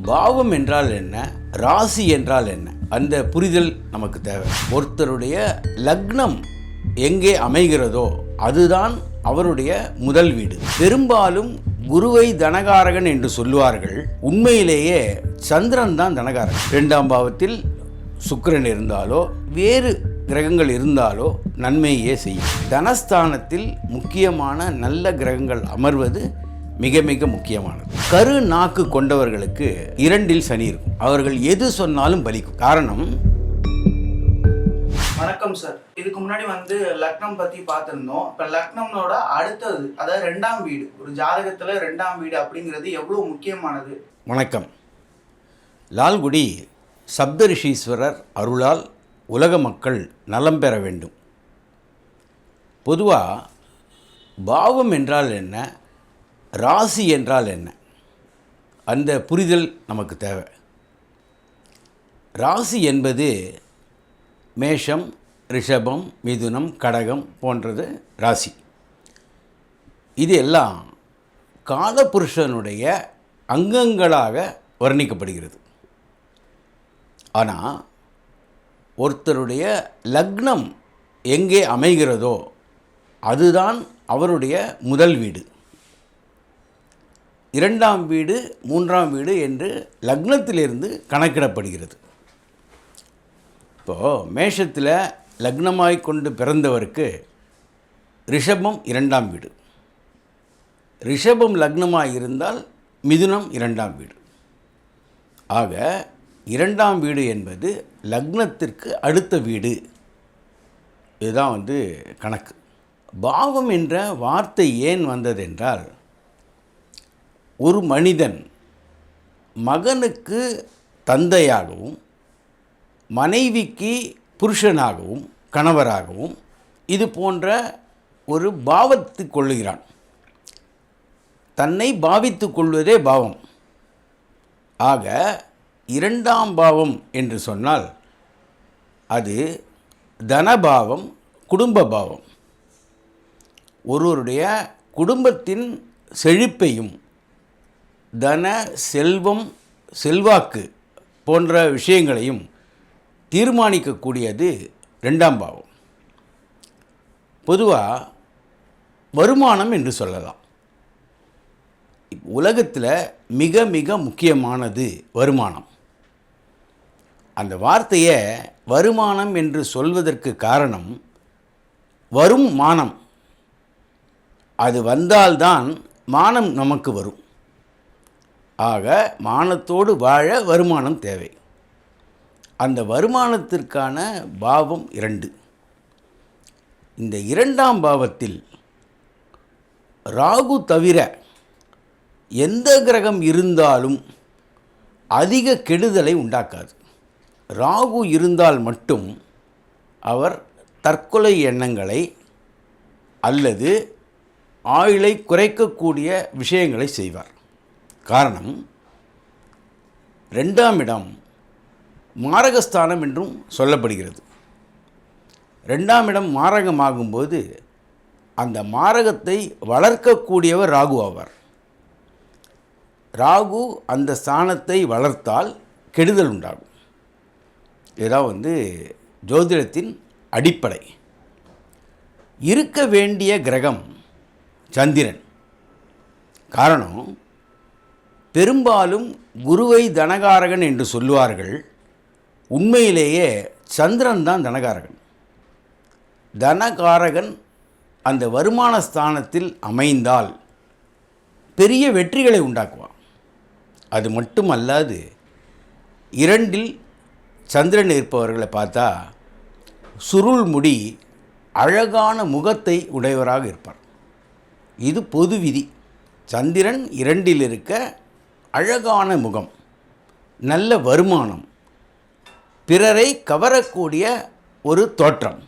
பாவம் என்றால் என்ன, ராசி என்றால் என்ன, அந்த புரிதல் நமக்கு தேவை. ஒருத்தருடைய லக்னம் எங்கே அமைகிறதோ அதுதான் அவருடைய முதல் வீடு. பெரும்பாலும் குருவை தனகாரகன் என்று சொல்லுவார்கள். உண்மையிலேயே சந்திரன் தான் தனகாரகன். 2ஆம் பாவத்தில் சுக்கிரன் இருந்தாலோ வேறு கிரகங்கள் இருந்தாலோ நன்மையே செய்யும். தனஸ்தானத்தில் முக்கியமான நல்ல கிரகங்கள் அமர்வது மிக மிக முக்கியமானது. கரு நாக்கு கொண்டவர்களுக்கு 2இல் சனி இருக்கும். அவர்கள் எது சொன்னாலும் பலிக்கும். காரணம், வணக்கம் சார். இதுக்கு முன்னாடி லக்னம் பத்தி பார்த்திருந்தோம். இப்ப லக்னம்னோட அடுத்தது, அதாவது 2ஆம் வீடு, ஒரு ஜாதகத்துல 2ஆம் வீடு அப்படிங்கிறது எவ்வளவு முக்கியமானது? வணக்கம். லால்குடி சப்தரிஷீஸ்வரர் அருளால் உலக மக்கள் நலம் பெற வேண்டும். பொதுவாக பாவம் என்றால் என்ன, ராசி என்றால் என்ன, அந்த புரிதல் நமக்கு தேவை. ராசி என்பது மேஷம், ரிஷபம், மிதுனம், கடகம் போன்றது ராசி. இது எல்லாம் காலபுருஷனுடைய அங்கங்களாக வர்ணிக்கப்படுகிறது. ஆனால் ஒருத்தருடைய லக்னம் எங்கே அமைகிறதோ அதுதான் அவருடைய முதல் வீடு. 2ஆம் வீடு, 3ஆம் வீடு என்று லக்னத்திலிருந்து கணக்கிடப்படுகிறது. இப்போது மேஷத்தில் லக்னமாய் கொண்டு பிறந்தவருக்கு ரிஷபம் 2ஆம் வீடு, ரிஷபம் லக்னமாக இருந்தால் மிதுனம் 2ஆம் வீடு. ஆக 2ஆம் வீடு என்பது லக்னத்திற்கு அடுத்த வீடு. இதுதான் கணக்கு. பாவம் என்ற வார்த்தை ஏன் வந்ததென்றால், ஒரு மனிதன் மகனுக்கு தந்தையாகவும் மனைவிக்கு புருஷனாகவும் கணவராகவும் இது போன்ற ஒரு பாவத்தை கொள்ளுகிறான். தன்னை பாவித்து கொள்வதே பாவம். ஆக 2ஆம் பாவம் என்று சொன்னால் அது தனபாவம், குடும்ப பாவம். ஒருவருடைய குடும்பத்தின் செழிப்பையும் தன, செல்வம், செல்வாக்கு போன்ற விஷயங்களையும் தீர்மானிக்கக்கூடியது 2ஆம் பாவம். பொதுவாக வருமானம் என்று சொல்லலாம். உலகத்தில் மிக மிக முக்கியமானது வருமானம். அந்த வார்த்தையை வருமானம் என்று சொல்வதற்கு காரணம், வரும் மானம். அது வந்தால்தான் மானம் நமக்கு வரும். ஆக மானத்தோடு வாழ வருமானம் தேவை. அந்த வருமானத்திற்கான பாவம் 2. இந்த 2ஆம் பாவத்தில் ராகு தவிர எந்த கிரகம் இருந்தாலும் அதிக கெடுதலை உண்டாக்காது. ராகு இருந்தால் மட்டும் அவர் தற்கொலை எண்ணங்களை அல்லது ஆயுளை குறைக்கக்கூடிய விஷயங்களை செய்வார். காரணம், 2ஆம் இடம் மாரகஸ்தானம் என்றும் சொல்லப்படுகிறது. 2ஆம் இடம் மாரகமாகும்போது அந்த மாரகத்தை வளர்க்கக்கூடியவர் ராகு ஆவார். ராகு அந்த ஸ்தானத்தை வளர்த்தால் கெடுதல் உண்டாகும். இதுதான் ஜோதிடத்தின் அடிப்படை. இருக்க வேண்டிய கிரகம் சந்திரன். காரணம், பெரும்பாலும் குருவை தனகாரகன் என்று சொல்லுவார்கள். உண்மையிலேயே சந்திரன் தான் தனகாரகன். தனகாரகன் அந்த வருமான ஸ்தானத்தில் அமைந்தால் பெரிய வெற்றிகளை உண்டாக்குவான். அது மட்டுமல்லாது 2இல் சந்திரன் இருப்பவர்களை பார்த்தா சுருள் முடி, அழகான முகத்தை உடையவராக இருப்பார். இது பொது விதி. சந்திரன் 2இல் இருக்க அழகான முகம், நல்ல வருமானம், பிறரை கவரக்கூடிய ஒரு தோற்றம்,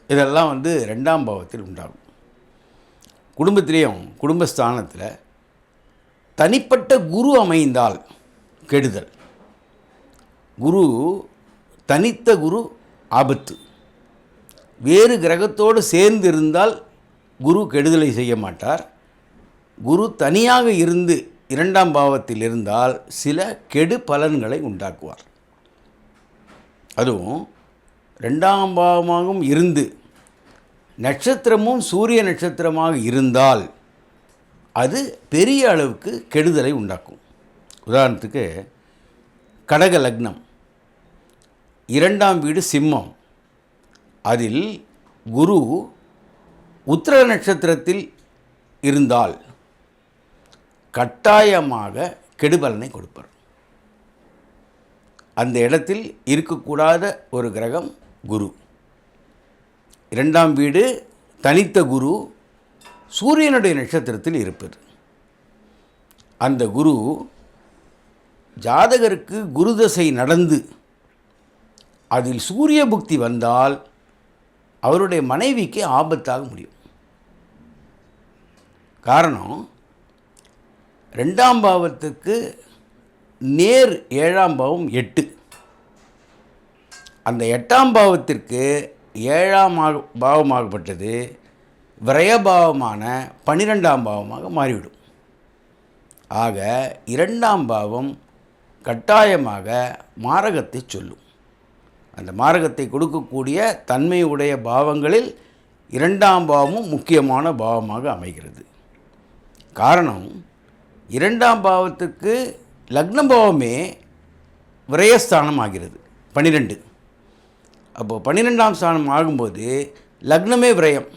இதெல்லாம் 2ஆம் பாவத்தில் உண்டாகும். குடும்பத்திலேயும் குடும்பஸ்தானத்தில் தனிப்பட்ட குரு அமைந்தால் கெடுதல். குரு, தனித்த குரு ஆபத்து. வேறு கிரகத்தோடு சேர்ந்து இருந்தால் குரு கெடுதலை செய்ய மாட்டார். குரு தனியாக இருந்து இரண்டாம் பாவத்தில் இருந்தால் சில கெடு பலன்களை உண்டாக்குவார். அதுவும் ரெண்டாம் பாவமாகவும் இருந்து நட்சத்திரமும் சூரிய நட்சத்திரமாக இருந்தால் அது பெரிய அளவுக்கு கெடுதலை உண்டாக்கும். உதாரணத்துக்கு கடக லக்னம், இரண்டாம் வீடு சிம்மம், அதில் குரு உத்திர நட்சத்திரத்தில் இருந்தால் கட்டாயமாக கெடுபலனை கொடுப்பார். அந்த இடத்தில் இருக்கக்கூடாத ஒரு கிரகம் குரு. இரண்டாம் வீடு தனித்த குரு சூரியனுடைய நட்சத்திரத்தில் இருப்பது. அந்த குரு ஜாதகருக்கு குரு தசை நடந்து அதில் சூரிய புக்தி வந்தால் அவருடைய மனைவிக்கு ஆபத்தாக முடியும். காரணம், ரெண்டாம் பாவத்துக்கு நேர் ஏழாம் பாவம் 8. அந்த 8ஆம் பாவத்திற்கு 7ஆம் பாவமாகப்பட்டது விரயபாவமான 12ஆம் பாவமாக மாறிவிடும். ஆக 2ஆம் பாவம் கட்டாயமாக மாரகத்தை சொல்லும். அந்த மாரகத்தை கொடுக்கக்கூடிய தன்மையுடைய பாவங்களில் 2ஆம் பாவமும் முக்கியமான பாவமாக அமைகிறது. காரணம், 2ஆம் பாவத்துக்கு லக்ன பாவமே விரயஸ்தானம் ஆகிறது 12. அப்போது 12ஆம் ஸ்தானம் ஆகும்போது லக்னமே விரயம்.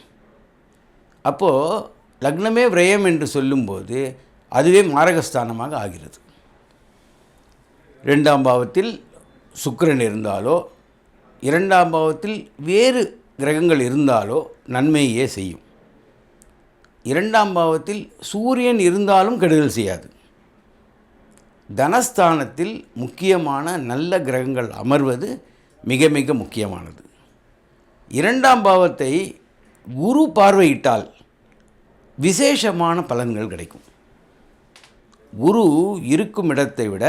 அப்போது லக்னமே விரயம் என்று சொல்லும்போது அதுவே மாரகஸ்தானமாக ஆகிறது. 2ஆம் பாவத்தில் சுக்கிரன் இருந்தாலோ 2ஆம் பாவத்தில் வேறு கிரகங்கள் இருந்தாலோ நன்மையே செய்யும். 2ஆம் பாவத்தில் சூரியன் இருந்தாலும் கெடுதல் செய்யாது. தனஸ்தானத்தில் முக்கியமான நல்ல கிரகங்கள் அமர்வது மிக மிக முக்கியமானது. 2ஆம் பாவத்தை குரு பார்வையிட்டால் விசேஷமான பலன்கள் கிடைக்கும். குரு இருக்கும் இடத்தை விட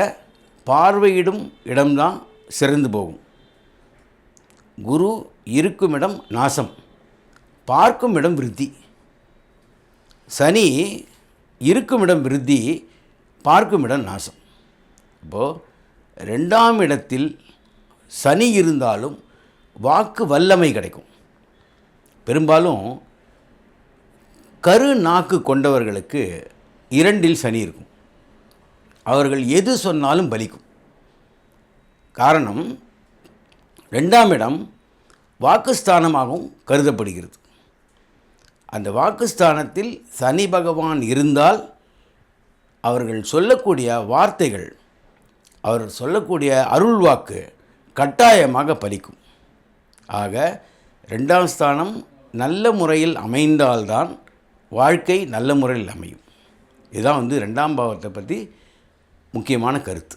பார்வையிடும் இடம்தான் சிறந்து போகும். குரு இருக்கும் இடம் நாசம், பார்க்கும் இடம் விருத்தி. சனி இருக்கும் இடம் விருத்தி, பார்க்கும் இடம் நாசம். இப்போது 2ஆம் இடத்தில் சனி இருந்தாலும் வாக்கு வல்லமை கிடைக்கும். பெரும்பாலும் கரு நாக்கு கொண்டவர்களுக்கு 2இல் சனி இருக்கும். அவர்கள் எது சொன்னாலும் பலிக்கும். காரணம், 2ஆம் இடம் வாக்குஸ்தானமாகவும் கருதப்படுகிறது. அந்த வாக்குஸ்தானத்தில் சனி பகவான் இருந்தால் அவர்கள் சொல்லக்கூடிய வார்த்தைகள், அவர் சொல்லக்கூடிய அருள் வாக்கு கட்டாயமாக பலிக்கும். ஆக 2ஆம் ஸ்தானம் நல்ல முறையில் அமைந்தால்தான் வாழ்க்கை நல்ல முறையில் அமையும். இதுதான் 2ஆம் பாவத்தை பற்றி முக்கியமான கருத்து.